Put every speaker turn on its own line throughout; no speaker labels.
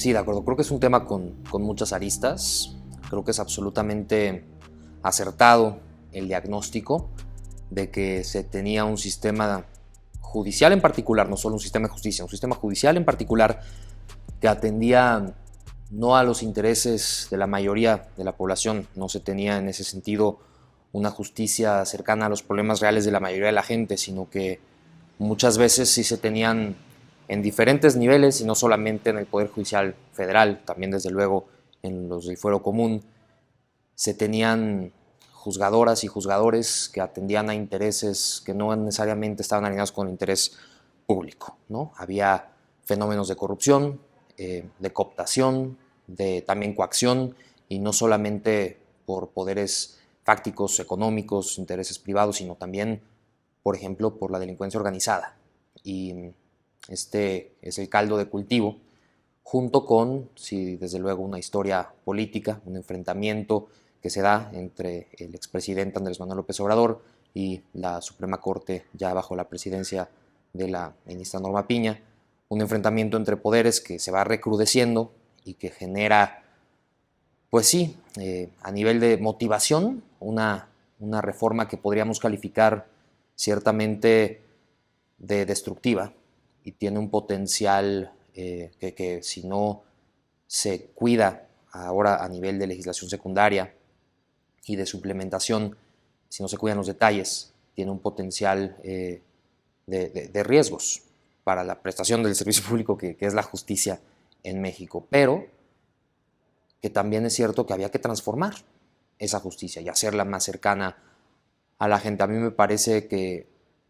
Sí, de acuerdo. Creo que es un tema con muchas aristas. Creo que es absolutamente acertado el diagnóstico de que se tenía un sistema judicial en particular, no solo un sistema de justicia, un sistema judicial en particular que atendía no a los intereses de la mayoría de la población, no se tenía en ese sentido una justicia cercana a los problemas reales de la mayoría de la gente, sino que muchas veces sí se tenían en diferentes niveles y no solamente en el Poder Judicial Federal, también desde luego en los del fuero común, se tenían juzgadoras y juzgadores que atendían a intereses que no necesariamente estaban alineados con el interés público, ¿no? Había fenómenos de corrupción, de cooptación, de también coacción, y no solamente por poderes fácticos, económicos, intereses privados, sino también, por ejemplo, por la delincuencia organizada. Y este es el caldo de cultivo, junto con, sí, desde luego, una historia política, un enfrentamiento que se da entre el expresidente Andrés Manuel López Obrador y la Suprema Corte, ya bajo la presidencia de la ministra Norma Piña, un enfrentamiento entre poderes que se va recrudeciendo y que genera, pues sí, a nivel de motivación, una reforma que podríamos calificar ciertamente de destructiva y tiene un potencial que si no se cuida ahora a nivel de legislación secundaria y de su implementación, si no se cuidan los detalles, tiene un potencial de riesgos para la prestación del servicio público que es la justicia en México, pero que también es cierto que había que transformar esa justicia y hacerla más cercana a la gente. A mí me parece que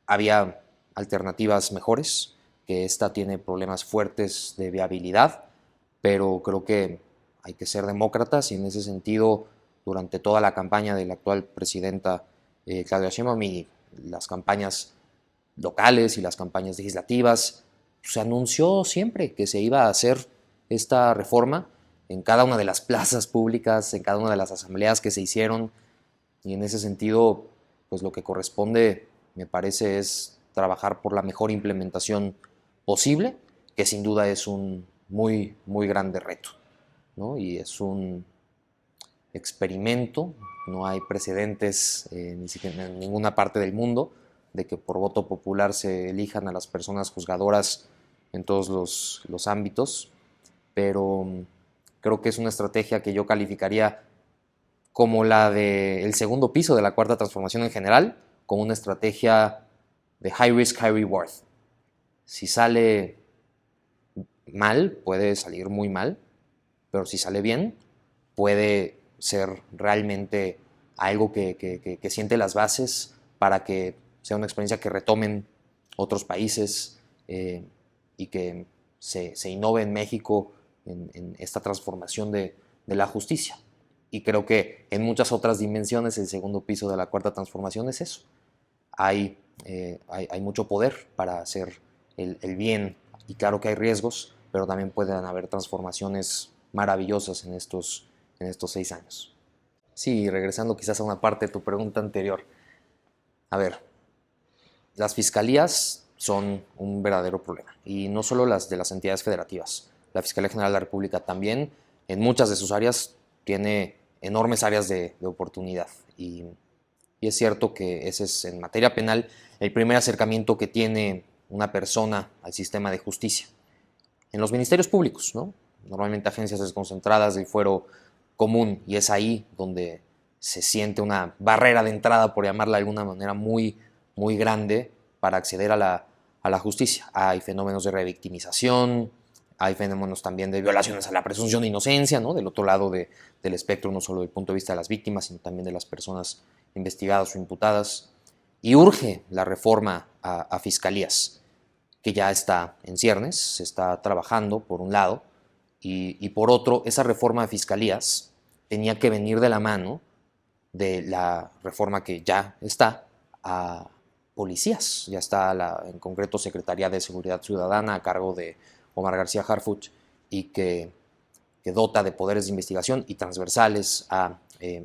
había alternativas mejores, que esta tiene problemas fuertes de viabilidad, pero creo que hay que ser demócratas y en ese sentido, durante toda la campaña de la actual presidenta Claudia Sheinbaum y las campañas locales y las campañas legislativas, se anunció siempre que se iba a hacer esta reforma en cada una de las plazas públicas, en cada una de las asambleas que se hicieron, y en ese sentido, pues lo que corresponde, me parece, es trabajar por la mejor implementación posible, que sin duda es un muy, muy grande reto, ¿no? Y es un experimento, no hay precedentes ni siquiera en ninguna parte del mundo de que por voto popular se elijan a las personas juzgadoras en todos los ámbitos, pero creo que es una estrategia que yo calificaría como la del segundo piso de la cuarta transformación en general, como una estrategia de high risk, high reward. Si sale mal, puede salir muy mal, pero si sale bien, puede ser realmente algo que siente las bases para que sea una experiencia que retomen otros países y que se innove en México en esta transformación de la justicia. Y creo que en muchas otras dimensiones el segundo piso de la cuarta transformación es eso. Hay mucho poder para hacer el bien y claro que hay riesgos, pero también pueden haber transformaciones maravillosas en estos 6 años. Sí, regresando quizás a una parte de tu pregunta anterior. A ver, las fiscalías son un verdadero problema y no solo las de las entidades federativas. La Fiscalía General de la República también, en muchas de sus áreas, tiene enormes áreas de oportunidad y es cierto que ese es en materia penal el primer acercamiento que tiene una persona al sistema de justicia. En los ministerios públicos, ¿no? Normalmente agencias desconcentradas del fuero común, y es ahí donde se siente una barrera de entrada, por llamarla de alguna manera, muy, muy grande para acceder a la justicia. Hay fenómenos de revictimización, hay fenómenos también de violaciones a la presunción de inocencia, ¿no? Del otro lado del espectro, no solo del punto de vista de las víctimas, sino también de las personas investigadas o imputadas. Y urge la reforma a fiscalías, que ya está en ciernes, se está trabajando por un lado, y por otro, esa reforma de fiscalías tenía que venir de la mano de la reforma que ya está a policías. Ya está en concreto Secretaría de Seguridad Ciudadana a cargo de Omar García Harfuch y que dota de poderes de investigación y transversales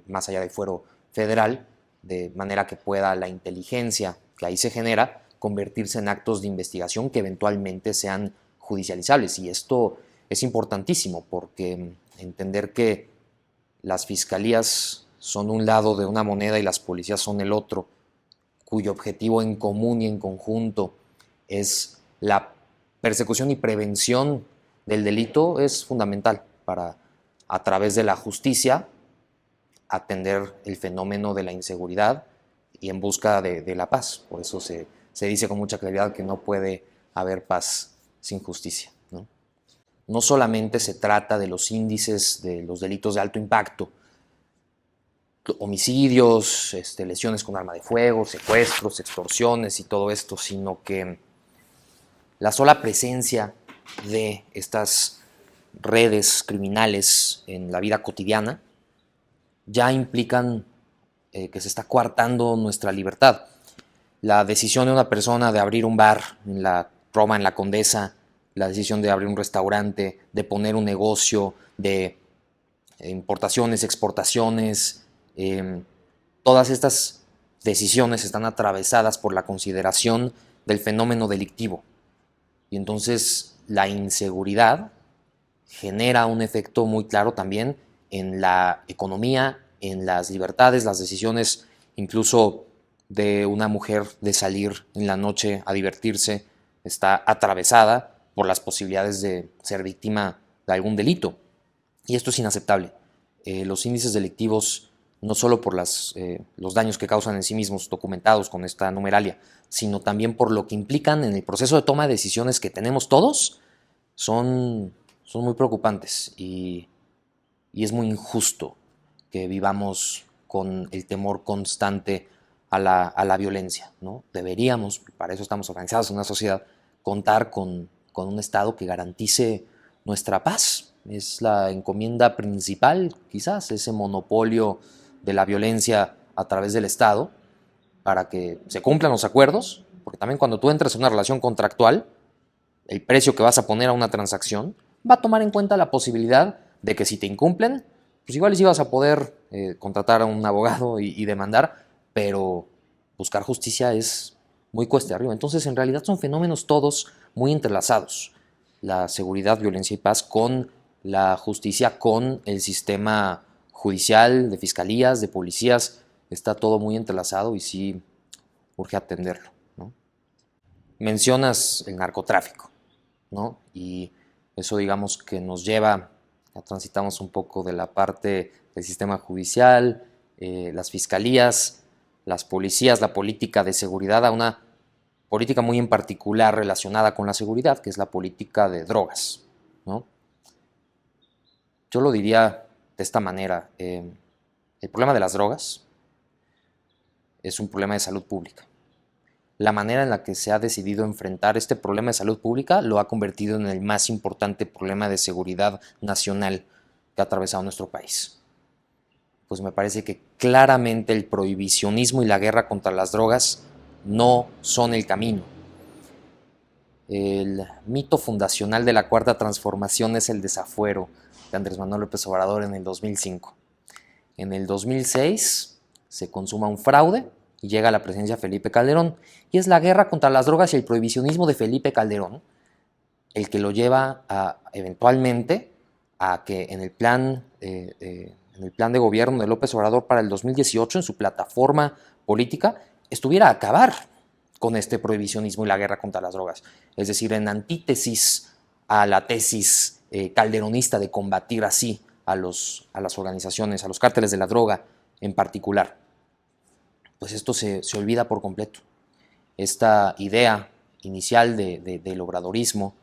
más allá del fuero federal, de manera que pueda la inteligencia que ahí se genera convertirse en actos de investigación que eventualmente sean judicializables. Y esto es importantísimo porque entender que las fiscalías son un lado de una moneda y las policías son el otro, cuyo objetivo en común y en conjunto es la persecución y prevención del delito, es fundamental para, a través de la justicia, atender el fenómeno de la inseguridad y en busca de la paz. Por eso se dice con mucha claridad que no puede haber paz sin justicia, ¿no? No solamente se trata de los índices de los delitos de alto impacto, homicidios, lesiones con arma de fuego, secuestros, extorsiones y todo esto, sino que la sola presencia de estas redes criminales en la vida cotidiana ya implican que se está coartando nuestra libertad. La decisión de una persona de abrir un bar en la Roma, en la Condesa, la decisión de abrir un restaurante, de poner un negocio, de importaciones, exportaciones, todas estas decisiones están atravesadas por la consideración del fenómeno delictivo. Y entonces la inseguridad genera un efecto muy claro también en la economía, en las libertades, las decisiones incluso de una mujer de salir en la noche a divertirse está atravesada por las posibilidades de ser víctima de algún delito. Y esto es inaceptable. Los índices delictivos, no solo por los daños que causan en sí mismos documentados con esta numeralia, sino también por lo que implican en el proceso de toma de decisiones que tenemos todos, son muy preocupantes y es muy injusto que vivamos con el temor constante a la violencia, ¿no? Deberíamos, para eso estamos organizados en una sociedad, contar con un Estado que garantice nuestra paz. Es la encomienda principal, quizás, ese monopolio de la violencia a través del Estado, para que se cumplan los acuerdos, porque también cuando tú entras en una relación contractual, el precio que vas a poner a una transacción va a tomar en cuenta la posibilidad de que si te incumplen, pues igual sí vas a poder contratar a un abogado y demandar, pero buscar justicia es muy cuesta arriba. Entonces, en realidad son fenómenos todos muy entrelazados. La seguridad, violencia y paz con la justicia, con el sistema judicial, de fiscalías, de policías, está todo muy entrelazado y sí urge atenderlo, ¿no? Mencionas el narcotráfico, ¿no? Y eso, digamos, que nos lleva, ya transitamos un poco de la parte del sistema judicial, las fiscalías, las policías, la política de seguridad, a una política muy en particular relacionada con la seguridad, que es la política de drogas, ¿no? Yo lo diría de esta manera: el problema de las drogas es un problema de salud pública. La manera en la que se ha decidido enfrentar este problema de salud pública lo ha convertido en el más importante problema de seguridad nacional que ha atravesado nuestro país. Pues me parece que claramente el prohibicionismo y la guerra contra las drogas no son el camino. El mito fundacional de la Cuarta Transformación es el desafuero de Andrés Manuel López Obrador en el 2005. En el 2006 se consuma un fraude y llega a la presidencia Felipe Calderón. Y es la guerra contra las drogas y el prohibicionismo de Felipe Calderón el que lo lleva eventualmente a que en el plan de gobierno de López Obrador para el 2018, en su plataforma política, estuviera a acabar con este prohibicionismo y la guerra contra las drogas. Es decir, en antítesis a la tesis calderonista de combatir así a las organizaciones, a los cárteles de la droga en particular. Pues esto se olvida por completo. Esta idea inicial del obradorismo,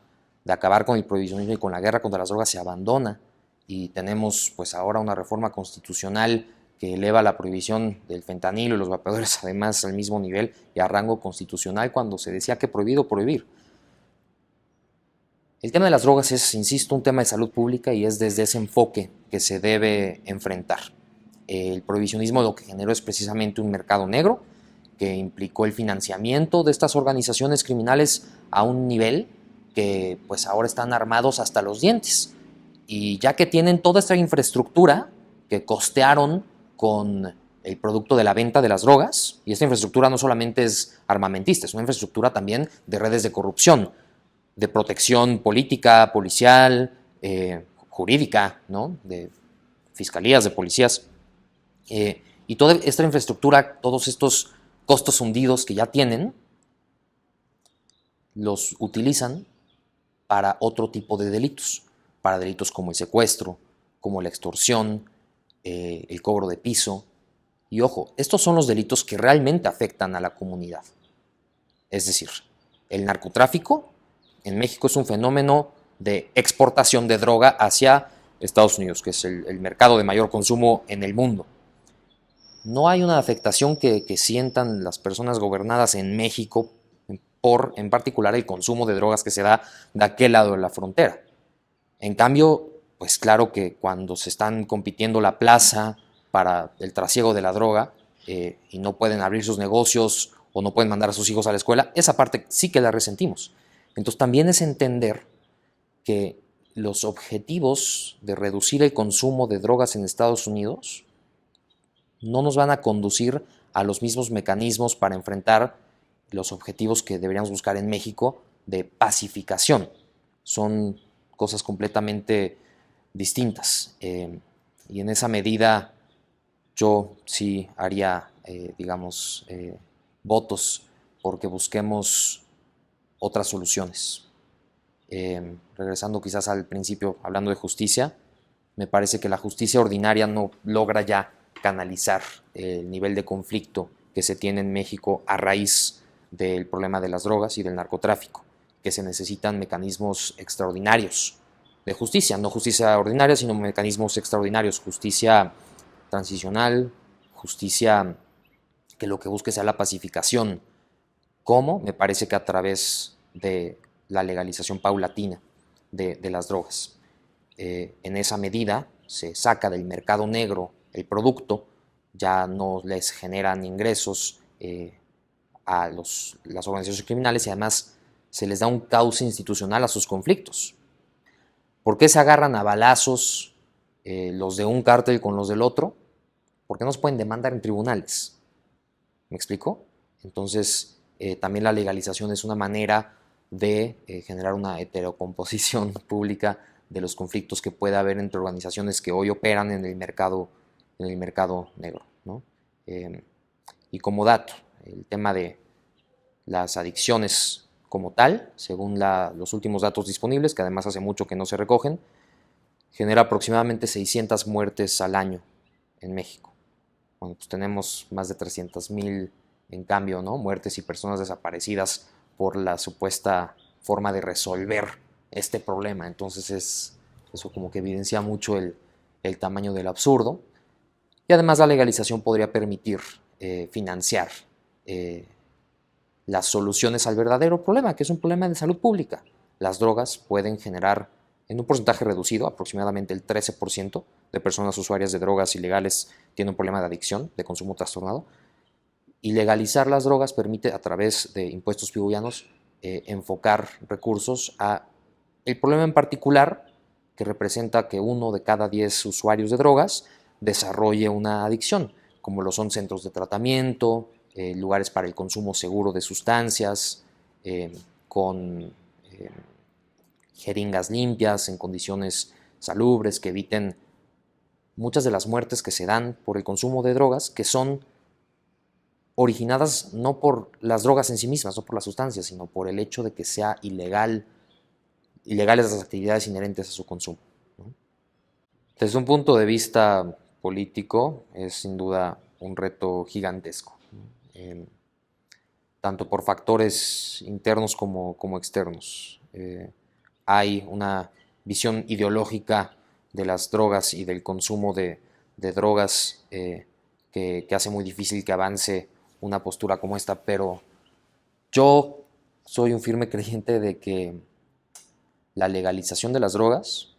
de acabar con el prohibicionismo y con la guerra contra las drogas, se abandona y tenemos pues ahora una reforma constitucional que eleva la prohibición del fentanilo y los vapeadores además al mismo nivel y a rango constitucional, cuando se decía que prohibido prohibir. El tema de las drogas es, insisto, un tema de salud pública y es desde ese enfoque que se debe enfrentar. El prohibicionismo lo que generó es precisamente un mercado negro que implicó el financiamiento de estas organizaciones criminales a un nivel que pues ahora están armados hasta los dientes. Y ya que tienen toda esta infraestructura que costearon con el producto de la venta de las drogas, y esta infraestructura no solamente es armamentista, es una infraestructura también de redes de corrupción, de protección política, policial, jurídica, ¿no? De fiscalías, de policías, y toda esta infraestructura, todos estos costos hundidos que ya tienen, los utilizan para otro tipo de delitos, para delitos como el secuestro, como la extorsión, el cobro de piso. Y ojo, estos son los delitos que realmente afectan a la comunidad. Es decir, el narcotráfico en México es un fenómeno de exportación de droga hacia Estados Unidos, que es el mercado de mayor consumo en el mundo. No hay una afectación que sientan las personas gobernadas en México por, en particular, el consumo de drogas que se da de aquel lado de la frontera. En cambio, pues claro que cuando se están compitiendo la plaza para el trasiego de la droga y no pueden abrir sus negocios o no pueden mandar a sus hijos a la escuela, esa parte sí que la resentimos. Entonces también es entender que los objetivos de reducir el consumo de drogas en Estados Unidos no nos van a conducir a los mismos mecanismos para enfrentar los objetivos que deberíamos buscar en México de pacificación. Son cosas completamente distintas. Y en esa medida yo sí haría, votos porque busquemos otras soluciones. Regresando quizás al principio, hablando de justicia, me parece que la justicia ordinaria no logra ya canalizar el nivel de conflicto que se tiene en México a raíz del problema de las drogas y del narcotráfico, que se necesitan mecanismos extraordinarios de justicia, no justicia ordinaria, sino mecanismos extraordinarios, justicia transicional, justicia que lo que busque sea la pacificación. ¿Cómo? Me parece que a través de la legalización paulatina de las drogas. En esa medida se saca del mercado negro el producto, ya no les generan ingresos a las organizaciones criminales y además se les da un cauce institucional a sus conflictos. ¿Por qué se agarran a balazos los de un cártel con los del otro? Porque no se pueden demandar en tribunales. ¿Me explico? Entonces, también la legalización es una manera de generar una heterocomposición pública de los conflictos que puede haber entre organizaciones que hoy operan en el mercado negro, ¿no? Y como dato, el tema de las adicciones como tal, según los últimos datos disponibles, que además hace mucho que no se recogen, genera aproximadamente 600 muertes al año en México. Bueno, pues tenemos más de 300,000 en cambio, ¿no? Muertes y personas desaparecidas por la supuesta forma de resolver este problema. Entonces eso como que evidencia mucho el tamaño del absurdo. Y además la legalización podría permitir financiar las soluciones al verdadero problema, que es un problema de salud pública. Las drogas pueden generar, en un porcentaje reducido, aproximadamente el 13% de personas usuarias de drogas ilegales tienen un problema de adicción, de consumo trastornado. Y legalizar las drogas permite, a través de impuestos pibuianos, enfocar recursos a el problema en particular que representa que 1 de cada 10 usuarios de drogas desarrolle una adicción, como lo son centros de tratamiento, lugares para el consumo seguro de sustancias, con jeringas limpias, en condiciones salubres, que eviten muchas de las muertes que se dan por el consumo de drogas, que son originadas no por las drogas en sí mismas, no por las sustancias, sino por el hecho de que sea ilegales las actividades inherentes a su consumo, ¿no? Desde un punto de vista político, es sin duda un reto gigantesco, ¿no? Tanto por factores internos como externos. Hay una visión ideológica de las drogas y del consumo de drogas que hace muy difícil que avance una postura como esta, pero yo soy un firme creyente de que la legalización de las drogas,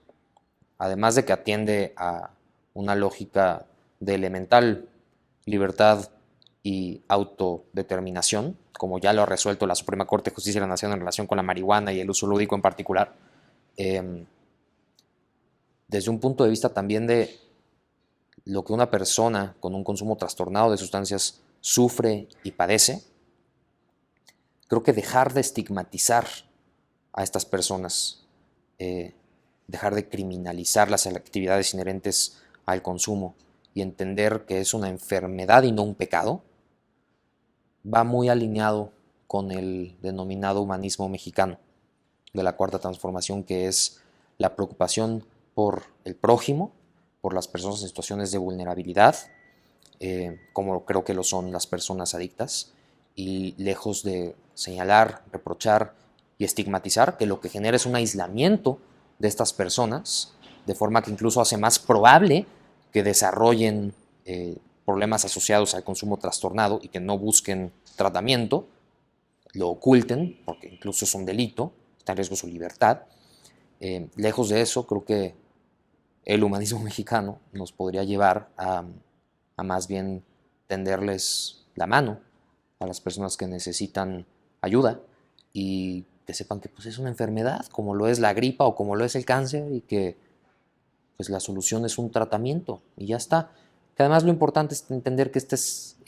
además de que atiende a una lógica de elemental libertad y autodeterminación, como ya lo ha resuelto la Suprema Corte de Justicia de la Nación en relación con la marihuana y el uso lúdico en particular, desde un punto de vista también de lo que una persona con un consumo trastornado de sustancias sufre y padece, creo que dejar de estigmatizar a estas personas dejar de criminalizar las actividades inherentes al consumo y entender que es una enfermedad y no un pecado, va muy alineado con el denominado humanismo mexicano de la Cuarta Transformación, que es la preocupación por el prójimo, por las personas en situaciones de vulnerabilidad, como creo que lo son las personas adictas, y lejos de señalar, reprochar y estigmatizar, que lo que genera es un aislamiento de estas personas, de forma que incluso hace más probable que desarrollen problemas asociados al consumo trastornado y que no busquen tratamiento, lo oculten, porque incluso es un delito, está en riesgo su libertad. Lejos de eso, creo que el humanismo mexicano nos podría llevar a más bien tenderles la mano a las personas que necesitan ayuda y que sepan que pues, es una enfermedad, como lo es la gripa o como lo es el cáncer, y que pues, la solución es un tratamiento y ya está. Que además lo importante es entender que este es,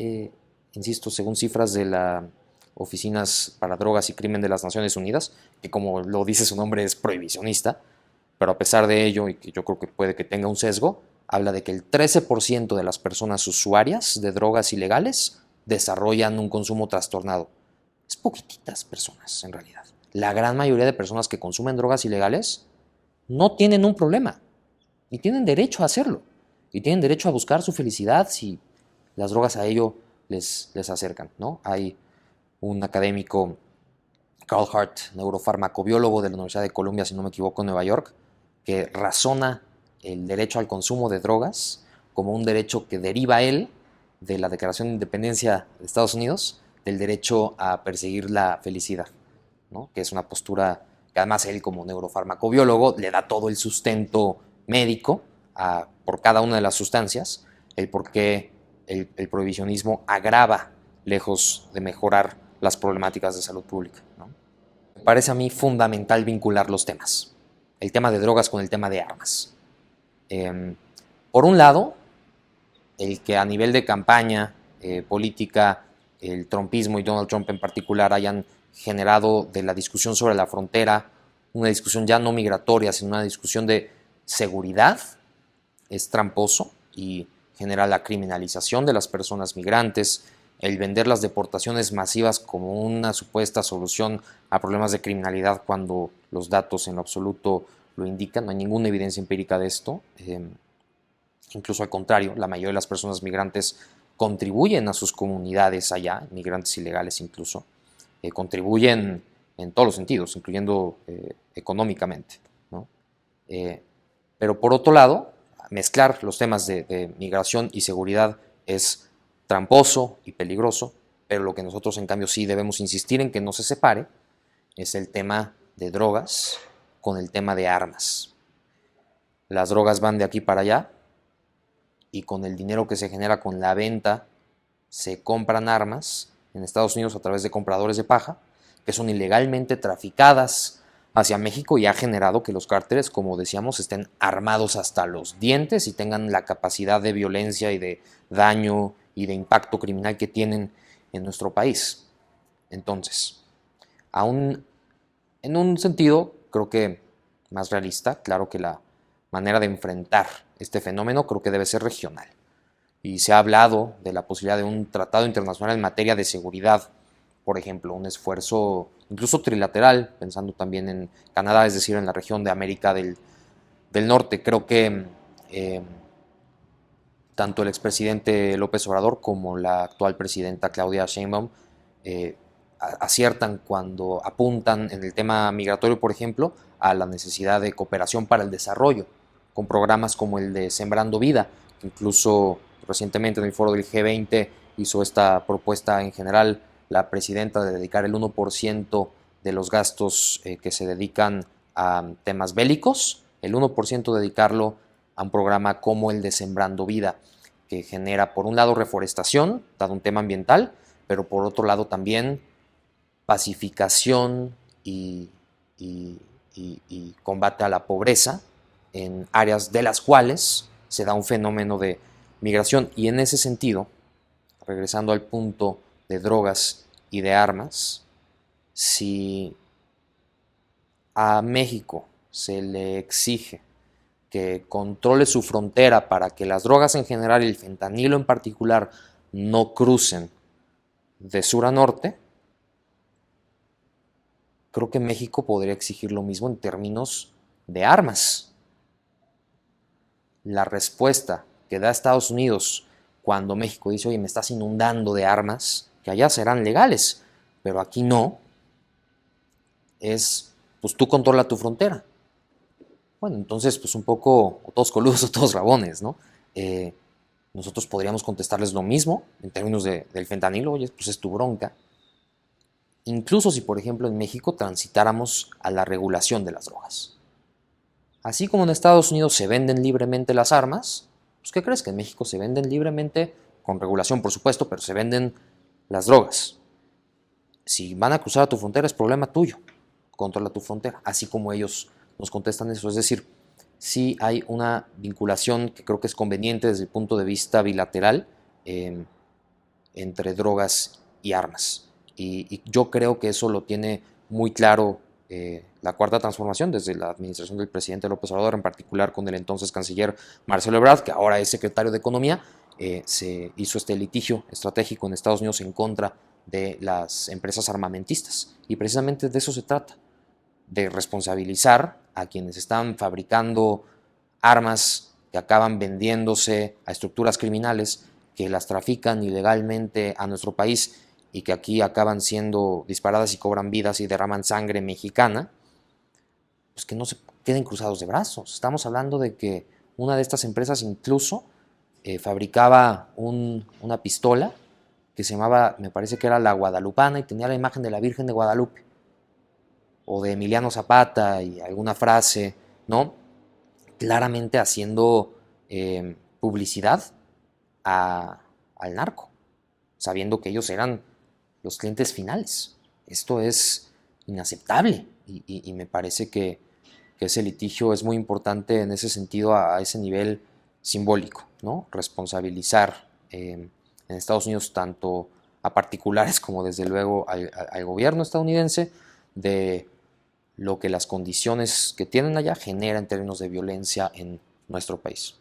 insisto, según cifras de las Oficinas para Drogas y Crimen de las Naciones Unidas, que como lo dice su nombre es prohibicionista, pero a pesar de ello, y que yo creo que puede que tenga un sesgo, habla de que el 13% de las personas usuarias de drogas ilegales desarrollan un consumo trastornado. Es poquititas personas en realidad. La gran mayoría de personas que consumen drogas ilegales no tienen un problema y tienen derecho a hacerlo. Y tienen derecho a buscar su felicidad si las drogas a ello les acercan, ¿no? Hay un académico, Carl Hart, neurofarmacobiólogo de la Universidad de Columbia, si no me equivoco, en Nueva York, que razona el derecho al consumo de drogas como un derecho que deriva él de la Declaración de Independencia de Estados Unidos, del derecho a perseguir la felicidad, ¿no? Que es una postura que además él como neurofarmacobiólogo le da todo el sustento médico por cada una de las sustancias, el por qué el prohibicionismo agrava lejos de mejorar las problemáticas de salud pública, ¿no? Me parece a mí fundamental vincular los temas, el tema de drogas con el tema de armas. Por un lado, el que a nivel de campaña política, el trumpismo y Donald Trump en particular hayan generado de la discusión sobre la frontera una discusión ya no migratoria, sino una discusión de seguridad, es tramposo y genera la criminalización de las personas migrantes, el vender las deportaciones masivas como una supuesta solución a problemas de criminalidad cuando los datos en lo absoluto lo indican, no hay ninguna evidencia empírica de esto. Incluso al contrario, la mayoría de las personas migrantes contribuyen a sus comunidades allá, migrantes ilegales incluso, contribuyen en todos los sentidos, incluyendo económicamente, ¿no? Pero por otro lado, mezclar los temas de migración y seguridad es tramposo y peligroso, pero lo que nosotros en cambio sí debemos insistir en que no se separe es el tema de drogas con el tema de armas. Las drogas van de aquí para allá y con el dinero que se genera con la venta se compran armas en Estados Unidos a través de compradores de paja que son ilegalmente traficadas hacia México y ha generado que los cárteles, como decíamos, estén armados hasta los dientes y tengan la capacidad de violencia y de daño y de impacto criminal que tienen en nuestro país. Entonces, aún en un sentido, creo que más realista, claro que la manera de enfrentar este fenómeno creo que debe ser regional. Y se ha hablado de la posibilidad de un tratado internacional en materia de seguridad, por ejemplo, un esfuerzo incluso trilateral, pensando también en Canadá, es decir, en la región de América del Norte. Creo que tanto el expresidente López Obrador como la actual presidenta Claudia Sheinbaum aciertan cuando apuntan en el tema migratorio, por ejemplo, a la necesidad de cooperación para el desarrollo, con programas como el de Sembrando Vida, que incluso recientemente en el foro del G20 hizo esta propuesta en general la presidenta de dedicar el 1% de los gastos que se dedican a temas bélicos, el 1% dedicarlo a un programa como el de Sembrando Vida, que genera por un lado reforestación, dado un tema ambiental, pero por otro lado también pacificación y combate a la pobreza en áreas de las cuales se da un fenómeno de migración. Y en ese sentido, regresando al punto de drogas y de armas, si a México se le exige que controle su frontera para que las drogas en general y el fentanilo en particular no crucen de sur a norte, creo que México podría exigir lo mismo en términos de armas. La respuesta que da Estados Unidos cuando México dice, oye, me estás inundando de armas, que allá serán legales, pero aquí no, es, pues tú controla tu frontera. Bueno, entonces, pues un poco, o todos coludos o todos rabones, ¿no? Nosotros podríamos contestarles lo mismo en términos del fentanilo, oye, pues es tu bronca. Incluso si, por ejemplo, en México transitáramos a la regulación de las drogas. Así como en Estados Unidos se venden libremente las armas, pues ¿qué crees? Que en México se venden libremente, con regulación por supuesto, pero se venden las drogas. Si van a cruzar a tu frontera es problema tuyo, controla tu frontera, así como ellos nos contestan eso. Es decir, sí hay una vinculación que creo que es conveniente desde el punto de vista bilateral entre drogas y armas. Y yo creo que eso lo tiene muy claro la Cuarta Transformación desde la administración del presidente López Obrador, en particular con el entonces canciller Marcelo Ebrard, que ahora es secretario de Economía. Se hizo este litigio estratégico en Estados Unidos en contra de las empresas armamentistas. Y precisamente de eso se trata, de responsabilizar a quienes están fabricando armas que acaban vendiéndose a estructuras criminales que las trafican ilegalmente a nuestro país y que aquí acaban siendo disparadas y cobran vidas y derraman sangre mexicana, pues que no se queden cruzados de brazos. Estamos hablando de que una de estas empresas incluso fabricaba una pistola que se llamaba, me parece que era la Guadalupana, y tenía la imagen de la Virgen de Guadalupe o de Emiliano Zapata y alguna frase, ¿no? Claramente haciendo publicidad al narco, sabiendo que ellos eran los clientes finales. Esto es inaceptable y me parece que ese litigio es muy importante en ese sentido, a ese nivel simbólico, ¿no? Responsabilizar en Estados Unidos tanto a particulares como desde luego al gobierno estadounidense de lo que las condiciones que tienen allá generan en términos de violencia en nuestro país.